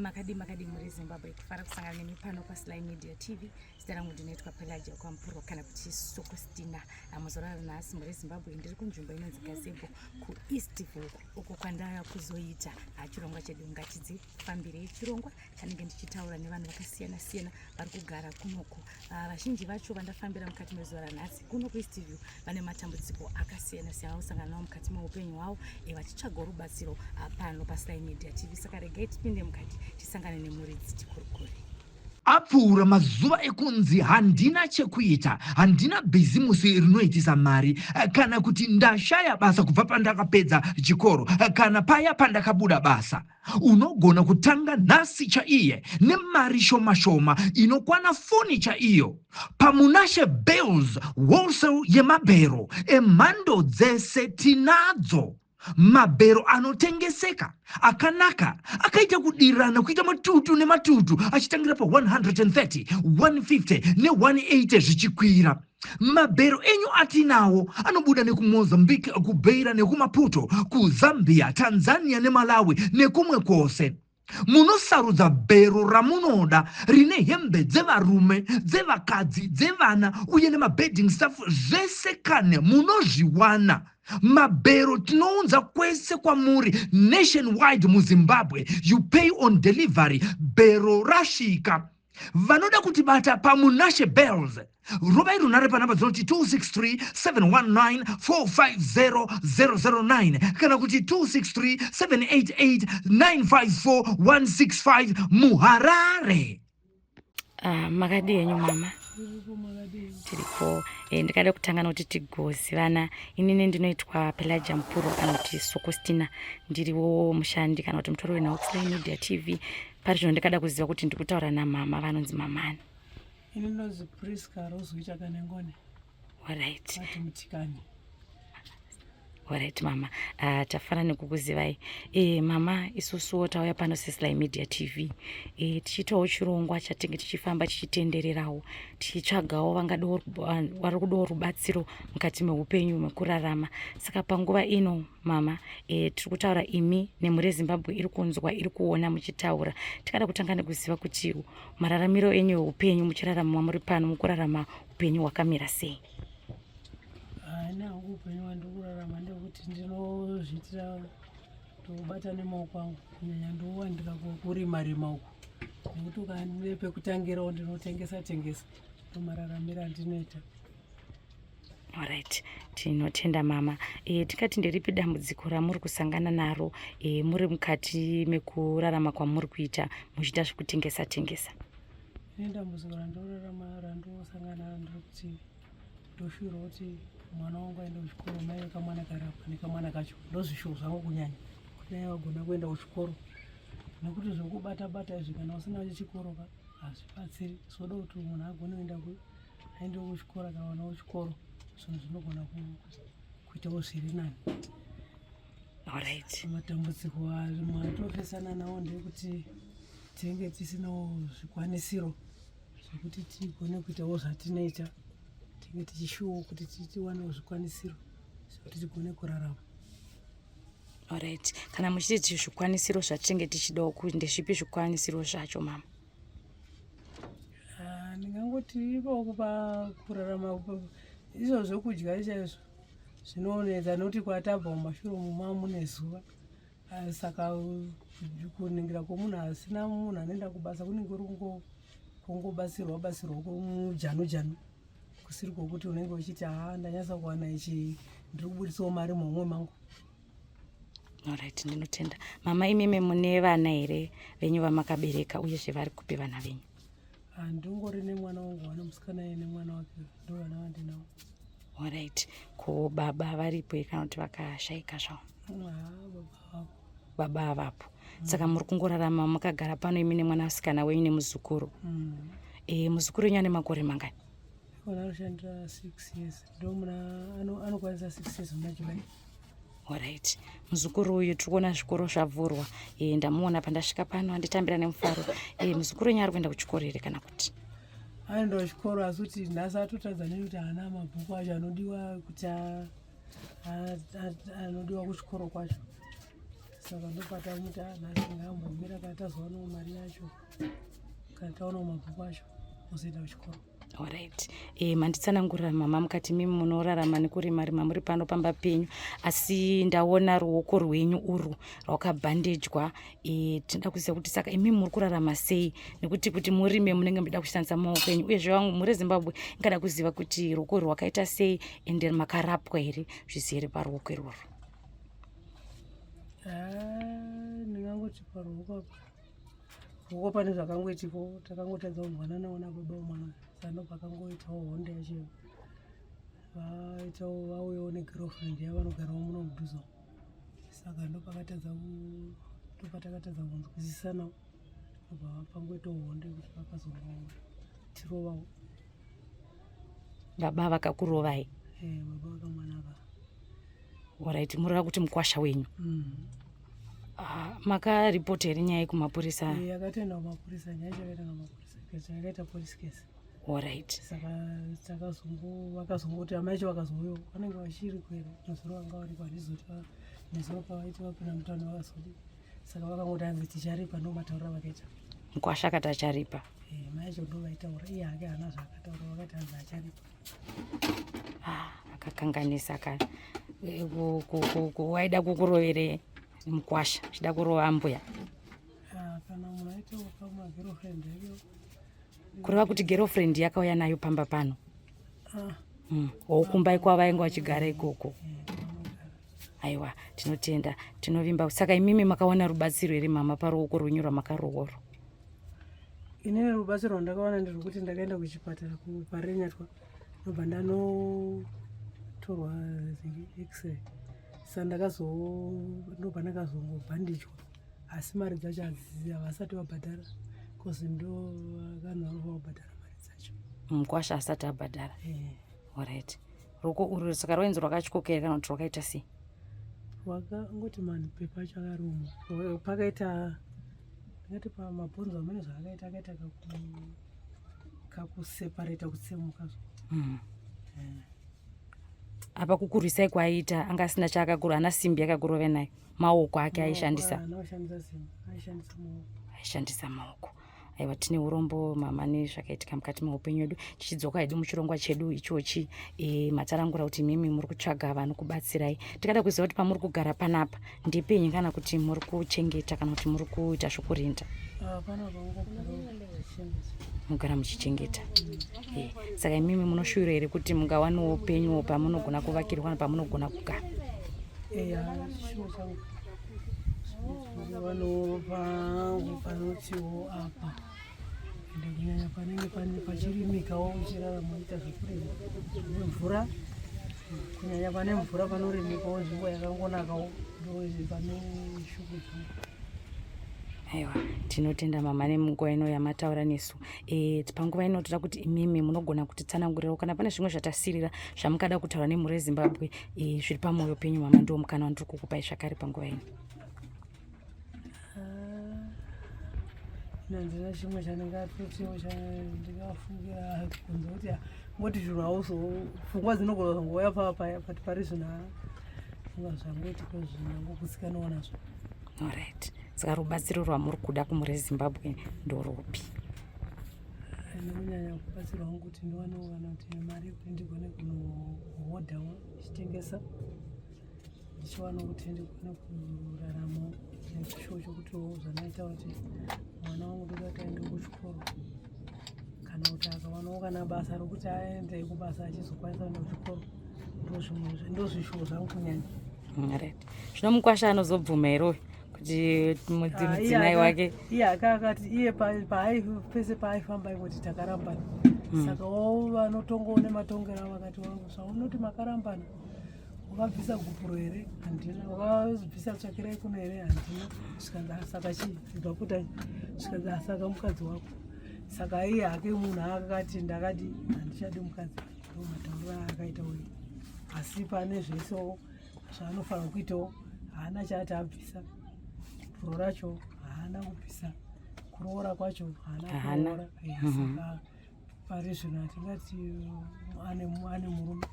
makadi muri Zimbabwe kufara kusangana nemi pano paSly Media TV. Zita rangu ndinoitwa Pelagia Kwampuro kana kuti Sokostina. Muzorara nhasi muri Zimbabwe ndiri kunzvimbo inonzi Gazebo kuEastville uko kwandaya kuzoita chirongwa chedu ngachizifambire chirongwa chanenge ndichitaura nevanhu vakasiyana siyana vari kugara kunoko. Vazhinji vacho vandafambira mukati mezuva ranhasi kuno kuEastville vane matambudziko akasiyana siyana kusangana nawo mukati meupenyu hwavo vachitsvaga rubatsiro pano paSly Media TV. Saka regai tipinde mukati tisangane nemuridzi tikurukure. Apfuura mazuva ekunzi handina chekuita, handina bhizimusi rinoitisa mari, kana kuti ndashaya basa kubva pandakapedza chikoro, kana paya pandakabuda basa. Unogona kutanga nhasi chaiye nemari shoma shoma inokwana foni chaiyo. Pamunashe Bells wholesale yemabhero emhando dzese tinadzo. Mabhero anotengeseka akanaka akaita kudirana kuita matutu nematutu achitangira pa 130, 150 ne180 zvichikwira. Mabhero enyu atinawo anobuda nekumozambique, kubeira nekumaputo, kuZambia, Tanzania neMalawi nekumwe kwose. Munosarudza bhero ramunoda rine hembe dzevarume, dzevakadzi, dzevana uye nemabedding stuff zvese kane munozviwana. Mabhero tinounza kwese kwamuri nationwide muZimbabwe. You pay on delivery. Bhero rashika. Vanoda kutibata pamunashe Bells. Robai runare panamba dzinoti 263 719 450 009 kana kuti 263 788 954 165 muHarare. Makadi yenyu mama. Tiripo ndikada kutanga kuti tigozivana. Inini ndinoitwa Pelagia Mpuro kana kuti Sokostina. Ndiriwo mushandi kana kuti mutori weSly Media TV. Pari zvino ndikada kuziva kuti ndikutaura namama vanonzi mamani. Ini ndinonzi Priska Rozuita Kanengone. Alright. Ati Mutikani. Alright mama. Tafara nekukuzivai. Mama isusuwo tauya pano seSly Media TV. Tichitawo chirongwa chatinge tichifamba tichitendererawo. Tichitsvagawo vari kudawo rubatsiro mukati meupenyu mekurarama. Saka panguva ino mama tiri kutaura imi nemhuri yeZimbabwe iri kunzwa iri kuona muchitaura. Tikada kutanga nekuziva kuti mararamiro enyu eupenyu muchirarama muri pano mukurarama upenyu hwakamira sei? Nangu upenyu hwandikurarama ndekuti ndinozviitira ndobata nemaoko angu, kunyanya ndowandira kurima uku. Nekuti ukandipe pekutangirawo ndinotengesa ndomararamiro andinoita. Alright, tinotenda mama. Tikati nderipi dambudziko ramuri kusangana naro muri mukati mekurarama kwamuri kuita muchiita zvekutengesa? Ine dambudziko randosangana naro ndekuti ndoshura kuti mwana wangu aende kuchikoro, mai vekamwana karapwa nekamwana kacho. Ndozvishuro zvangu kunyanya kuti nai vagona kuenda kuchikoro, nekuti zvokubata izvi kana usina chikoro hazvibatsiri. Soda kuti munhu agone aende kuchikoro, kana vana kuchikoro, zvinhu zvinogona kuitawo zviri nani. Alright. Matambudziko atopesana nawo ndekuti tinenge tisinawo zvikwanisiro zvekuti tigone kuitawo zvatinoita. Tinge tichishuwa kuti tiwanewo zvikwanisiro zvekuti tigone kurarama. Alright. Kana muchiti zvikwanisiro zvatinenge tichidawo ndezvipi zvikwanisiro zvacho mama? Ndingangoti ipawo kurarama izvo zvokudya chaizvo zvinoonedza nekuti kwatabva mumashure mune zuva. Saka kuningira kwomunhu asina munhu anoenda kubasa kunenge kuri kungobatsirwa kumujanu kusiri kwokuti unenge uchiti ndanyasa kuwana ichi ndiri kubudisawo mari momwe mangu. Alright, ndinotenda. Mama imimi mune vana here venyu vamakabereka uyezve vari kupi vana venyu? Ndingori nemwana wangu ane musikana nemwana wake, ndo vana vandinawo. Alright. Ko baba varipo kana kuti vakashayika zvavo? Baba havapo. Saka muri kungorarama mukagara pano imi nemwana wasikana wenyu nemuzukuru. Muzukuru wenyu ane makore mangani? Anoshandira 6 years. Ndo anokwanisa 6 years muna July. Alright. Muzukuru uyu tiri kuona zvikoro zvavhurwa. Ndamuona pandasvika pano anditambira nemufaro. Muzukuru wenyu ari kuenda kuchikoro here kana kuti? Anoenda kuchikoro asi kuti nhasi atotadza nekuti haana mabhuku acho anodiwa kuti anodiwa kuchikoro kwacho. saka ndopata muti nhasi ngambomira kana tazowana mari yacho kana taona mabhuku acho muzoenda kuchikoro. Alright. Manditsanangurira mama mukati mimi munorarama nekurima muri pano pamba penyu, asi ndaona ruoko rwenyu urwu rwakabhandejwa. Tinoda kuziva kuti saka imi muri kurarama sei, nekuti kuti murime munenge muchida kushandisa maoko enyu, uyezve vangu muri Zimbabwe ingada kuziva kuti ruoko rwakaita sei ende makarapwa here zvizere paruoko irworwo. Ndingangoti paruoko ruoko pane zvakangoitiko, takangotadza kumwana naona baba mwana sano pakangoitawo honda yacho vaitawo vauyawo negirlfriend yavanogarawo muno mudhuze, saka ndopatakatadza kunzwisisanawo obva pangoitawo honda yekuti vakazongotirovawo. Baba vakakurovai? Baba vakamwanaka. Alright. Mureva kuti mukwasha wenyu makaripota here nyaya kumapurisa? Yakatoenda kumapurisa, nyaya chakaenda kumapurisa, yakaita police case. Alright. Saka vakazongoti amaicho vakazouyo vanenge vachiri kwera nezuro vanga vari parizoti nezuro pavaiti vapinda mutano vakazodi, saka vakangoti hanzi ticharipa, ndo mataurira vakaita. Mukwasha akati acharipa? Maicho ndo vaitaura, iye hake hana zvaakataura, vakati hanzi acharipa. Akakanganisa waida kukurovere mukwasha chida kurova mbuya? Kana munhu aitawo pamagirlfriend yake kureva kuti girlfriend yakauya nayo pamba pano waukumbai kwavainge vachigara ikoko. Aiwa, tinotenda, tinovimba. Saka imimi makawana rubatsiro here mama paruoko rwenyu rwamakarooro? Inini rubatsiro rwandakawana nderwekuti ndakaenda kuchipatara kuparenyatwa ndobva ndanotorwa x-ray, saka ndobva ndakazongobhandijwa, asi mari dzacho havasati vabhadhara kozi ndo vanhu vanobva vabhadhara mari dzacho. Mukwasha asati abhadhara? Alright. Ruoko uru saka rwainzi rwakatyokera kana kuti rwakaita sei? Wakangoti mapepa acho akarumu, pakaita ngati pamabhonzo amene zvaakaita akaita kakuseparata kutsemuka. Apa kukurwisai kwaaita anga asina chaakakura, ana simbi akakurova nayo, maoko ake aishandisa? Aishandisa maoko. Aiwa, tine urombo mama nezvakaitika mukati meupenyu hwedu. Tichidzoka hedu muchirongwa chedu ichochi, matarangura kuti mimi muri kutsvaga vanokubatsirai. Tikada kuziva kuti pamuri kugara panapa ndepenyu kana kuti muri kuchengeta kana kuti muri kuita zvokurinda? Mugara muchichengeta. Saka imimi munoshuvira here kuti mungawanawo upenyu pamunogona kuvakirwa pamunogona kugara? Vano pangu panotiwo apa ende kunyanya panenge pachirimikawo uchirarama ita zvekurima mvura, kunyanya pane mvura panorimikawo nzvimbo yakangonakawo ndo pane shuku. Aiwa, tinotenda mama nemunguva ino yamataura nesu. Panguva ino toda kuti imimi munogona kutitsanangurirawo kana pane zvimwe zvatasirira zvamukada kutaura nemhuri yeZimbabwe zviri pamwoyo penyu mama, ndo mukana wandiri kukupai zvakare panguva ino. Handina chimwe chandingatotiwo chandingafungira kunze kuti ngoti zvinhu hauzofungwa dzinogona kuzongouya pati pari zvinhu zvangotiko zvinangokutsikanawo nazvo. Alright. Saka rubatsiro rwamuri kuda kumhuri yeZimbabwe ndorupi? Kunyanya kubatsirwa hangu kuti ndiwanewo kana kuti mari yekuti ndigone kunohodhawo ndichitengesa, ndichiwanawo kuti ndigone kuraramawo nechishuwo chokutiwo zvanaita kuti mwana wangu ndoda kuti aende kuchikoro, kana kuti akawanawo kana basa rokuti aende kubasa achizokwanisa kuenda kuchikoro, ndozvishuwo zvangu kunyanya. Alright. Zvino mukwasha anozobvuma here kuti mudzimai wake? Iye akati iye pese paaifamba ingoti takarambana, saka wavo vanotongoone matongero avo vakati wangu zvaunoti makarambana, wakabvisa gupuro here? Handina. Wakabvisa tsvakirai kuno here? Handina. Svikanzi saka chii? Zvakuta svikanzi saka mukadzi wako. Saka iye hake munhu akati ndakati handichadi mukadzi, ndo matauriro akaita uyu, asi pane zvesewo zvaanofanira kuitawo haana chaati abvisa. Gupuro racho haana kubvisa, kuroora kwacho haana kuroora. Saka pari zvino hatingati ane murume,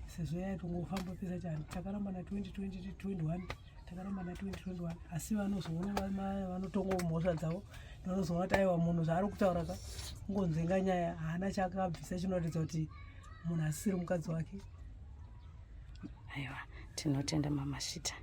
sezvo yaitongofamba pesa chani takarambana 2020-21 takaramba na 2021 asi vanozoona vanotonga mhosva dzavo vanozoona kuti aiwa munhu zvaari kutaura ka ngonzenga nyaya haana chakabvisa chinoratidza kuti munhu asiri mukadzi wake. Aiwa, tinotenda mama Shita.